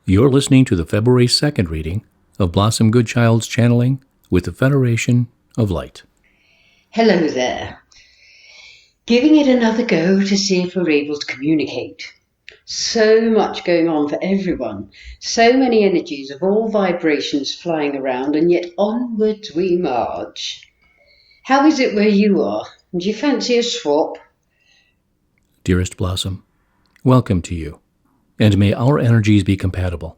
You're listening to the February 2nd reading of Blossom Goodchild's channeling with the Federation of Light. Hello there. Giving it another go to see if we're able to communicate. So much going on for everyone. So many energies of all vibrations flying around, and yet onwards we march. How is it where you are? Do you fancy a swap? Dearest Blossom, welcome to you, and may our energies be compatible.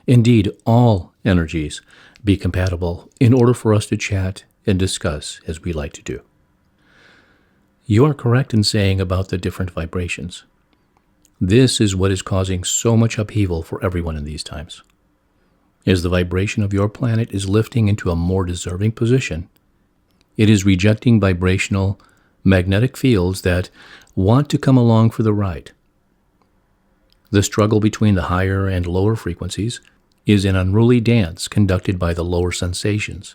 Indeed, all energies be compatible in order for us to chat and discuss as we like to do. You are correct in saying about the different vibrations. This is what is causing so much upheaval for everyone in these times. As the vibration of your planet is lifting into a more deserving position, it is rejecting vibrational magnetic fields that want to come along for the ride. The struggle between the higher and lower frequencies is an unruly dance conducted by the lower sensations.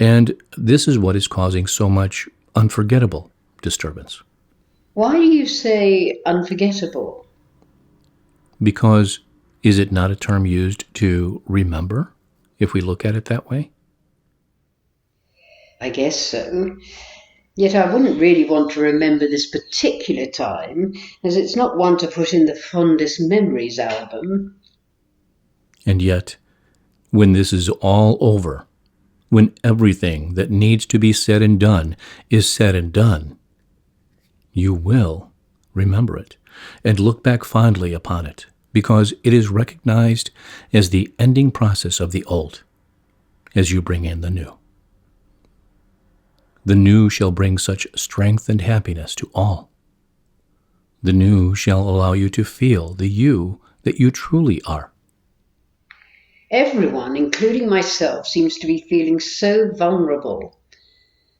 And this is what is causing so much unforgettable disturbance. Why do you say unforgettable? Because is it not a term used to remember, if we look at it that way? I guess so. Yet I wouldn't really want to remember this particular time, as it's not one to put in the fondest memories album. And yet, when this is all over, when everything that needs to be said and done is said and done, you will remember it and look back fondly upon it, because it is recognized as the ending process of the old, as you bring in the new. The new shall bring such strength and happiness to all. The new shall allow you to feel the you that you truly are. Everyone, including myself, seems to be feeling so vulnerable.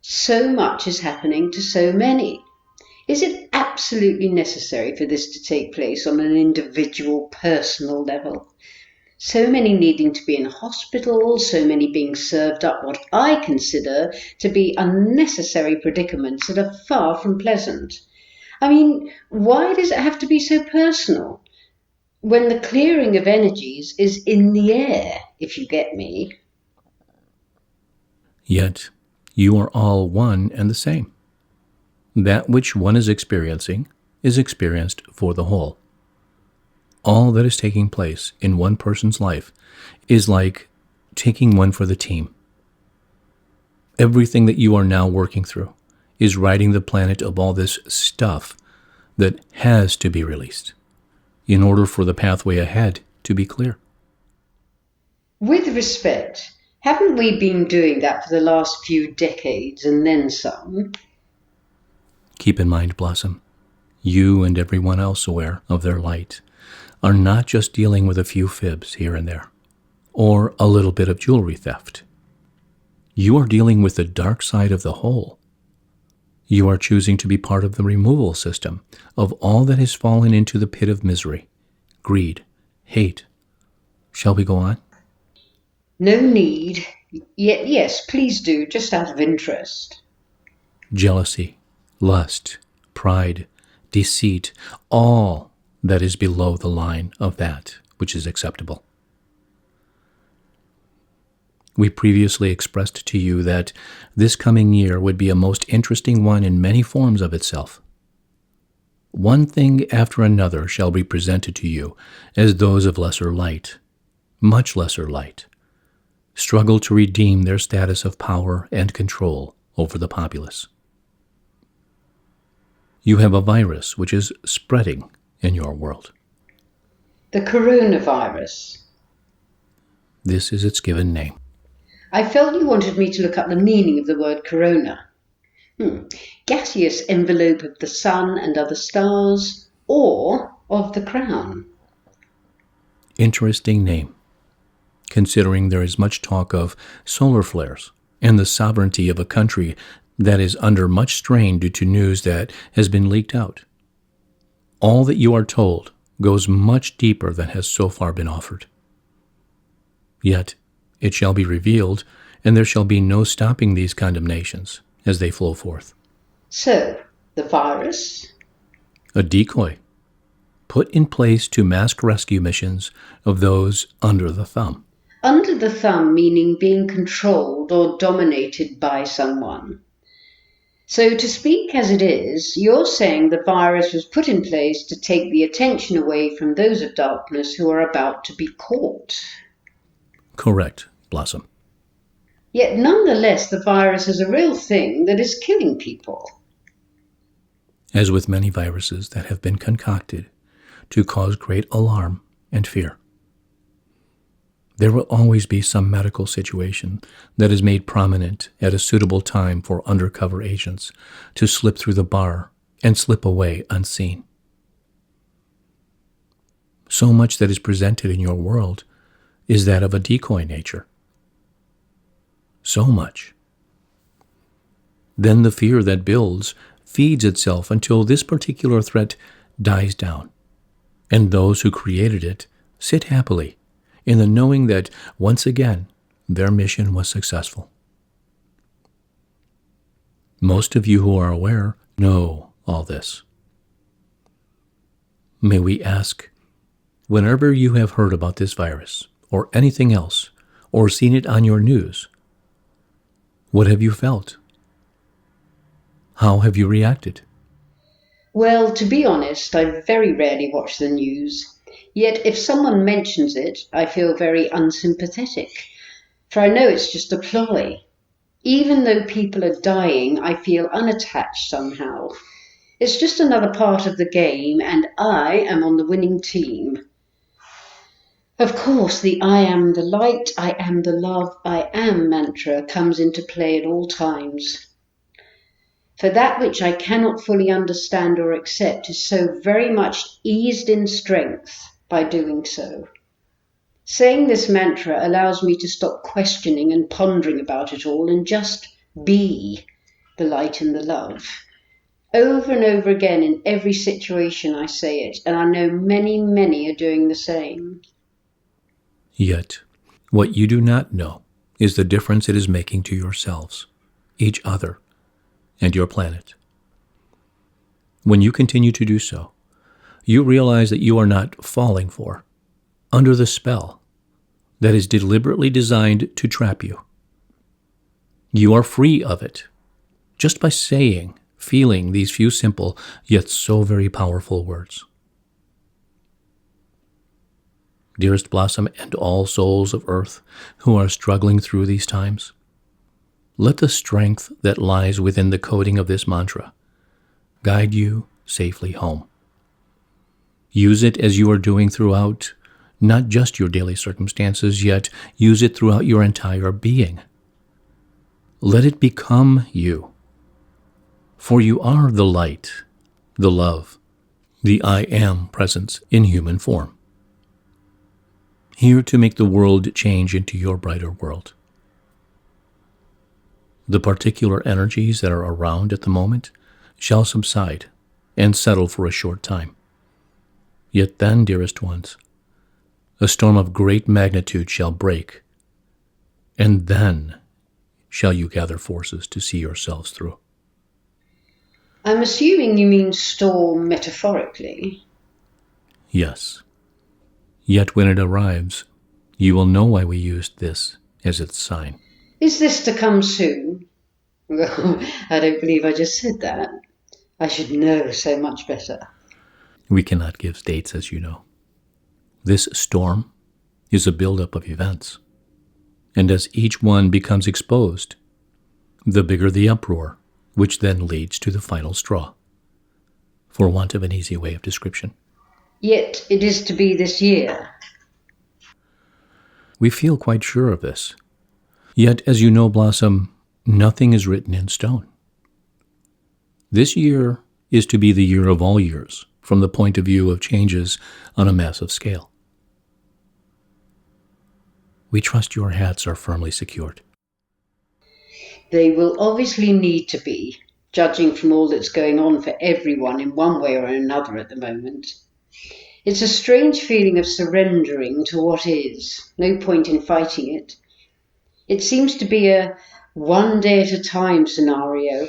So much is happening to so many. Is it absolutely necessary for this to take place on an individual, personal level? So many needing to be in hospital, so many being served up what I consider to be unnecessary predicaments that are far from pleasant. I mean, why does it have to be so personal? When the clearing of energies is in the air, if you get me. Yet, you are all one and the same. That which one is experiencing is experienced for the whole. All that is taking place in one person's life is like taking one for the team. Everything that you are now working through is riding the planet of all this stuff that has to be released in order for the pathway ahead to be clear. With respect, haven't we been doing that for the last few decades and then some? Keep in mind, Blossom, you and everyone else aware of their light are not just dealing with a few fibs here and there, or a little bit of jewelry theft. You are dealing with the dark side of the whole. You are choosing to be part of the removal system of all that has fallen into the pit of misery, greed, hate. Shall we go on? No need. Yet, yes, please do, just out of interest. Jealousy, lust, pride, deceit, all that is below the line of that which is acceptable. We previously expressed to you that this coming year would be a most interesting one in many forms of itself. One thing after another shall be presented to you as those of lesser light, much lesser light, struggle to redeem their status of power and control over the populace. You have a virus which is spreading in your world. The coronavirus. This is its given name. I felt you wanted me to look up the meaning of the word corona. Gaseous envelope of the sun and other stars, or of the crown. Interesting name, considering there is much talk of solar flares and the sovereignty of a country that is under much strain due to news that has been leaked out. All that you are told goes much deeper than has so far been offered. Yet it shall be revealed, and there shall be no stopping these condemnations as they flow forth. So, the virus? A decoy, put in place to mask rescue missions of those under the thumb. Under the thumb meaning being controlled or dominated by someone. So to speak as it is, you're saying the virus was put in place to take the attention away from those of darkness who are about to be caught. Correct, Blossom. Yet nonetheless, the virus is a real thing that is killing people. As with many viruses that have been concocted to cause great alarm and fear, there will always be some medical situation that is made prominent at a suitable time for undercover agents to slip through the bar and slip away unseen. So much that is presented in your world is that of a decoy nature. So much. Then the fear that builds feeds itself until this particular threat dies down, and those who created it sit happily in the knowing that, once again, their mission was successful. Most of you who are aware know all this. May we ask, whenever you have heard about this virus, or anything else, or seen it on your news, what have you felt? How have you reacted? Well, to be honest, I very rarely watch the news. Yet if someone mentions it, I feel very unsympathetic, for I know it's just a ploy. Even though people are dying, I feel unattached somehow. It's just another part of the game, and I am on the winning team. Of course, the I am the light, I am the love, I am mantra comes into play at all times. For that which I cannot fully understand or accept is so very much eased in strength by doing so. Saying this mantra allows me to stop questioning and pondering about it all and just be the light and the love. Over and over again in every situation I say it, and I know many, many are doing the same. Yet, what you do not know is the difference it is making to yourselves, each other, and your planet. When you continue to do so, you realize that you are not falling for, under the spell that is deliberately designed to trap you. You are free of it, just by saying, feeling these few simple, yet so very powerful words. Dearest Blossom and all souls of earth who are struggling through these times, let the strength that lies within the coding of this mantra guide you safely home. Use it as you are doing throughout not just your daily circumstances, yet use it throughout your entire being. Let it become you. For you are the light, the love, the I am presence in human form. Here to make the world change into your brighter world. The particular energies that are around at the moment shall subside and settle for a short time. Yet then, dearest ones, a storm of great magnitude shall break, and then shall you gather forces to see yourselves through. I'm assuming you mean storm metaphorically. Yes. Yet when it arrives, you will know why we used this as its sign. Is this to come soon? I don't believe I just said that. I should know so much better. We cannot give dates, as you know. This storm is a buildup of events, and as each one becomes exposed, the bigger the uproar, which then leads to the final straw, for want of an easy way of description. Yet it is to be this year. We feel quite sure of this. Yet, as you know, Blossom, nothing is written in stone. This year is to be the year of all years, from the point of view of changes on a massive scale. We trust your hats are firmly secured. They will obviously need to be, judging from all that's going on for everyone in one way or another at the moment. It's a strange feeling of surrendering to what is. No point in fighting it. It seems to be a one day at a time scenario.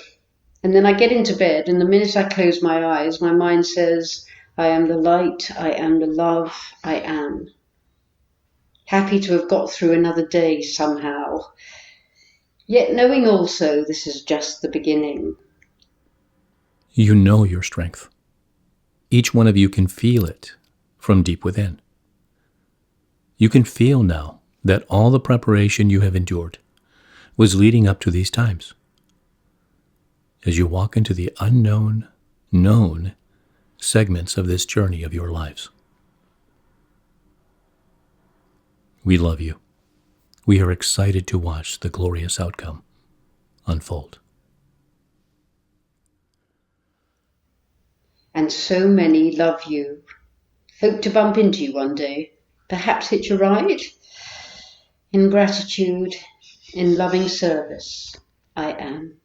And then I get into bed, and the minute I close my eyes, my mind says, I am the light, I am the love, I am. Happy to have got through another day somehow, yet knowing also this is just the beginning. You know your strength. Each one of you can feel it from deep within. You can feel now that all the preparation you have endured was leading up to these times. As you walk into the unknown, known segments of this journey of your lives. We love you. We are excited to watch the glorious outcome unfold. And so many love you. Hope to bump into you one day. Perhaps hitch a ride? In gratitude, in loving service, I am.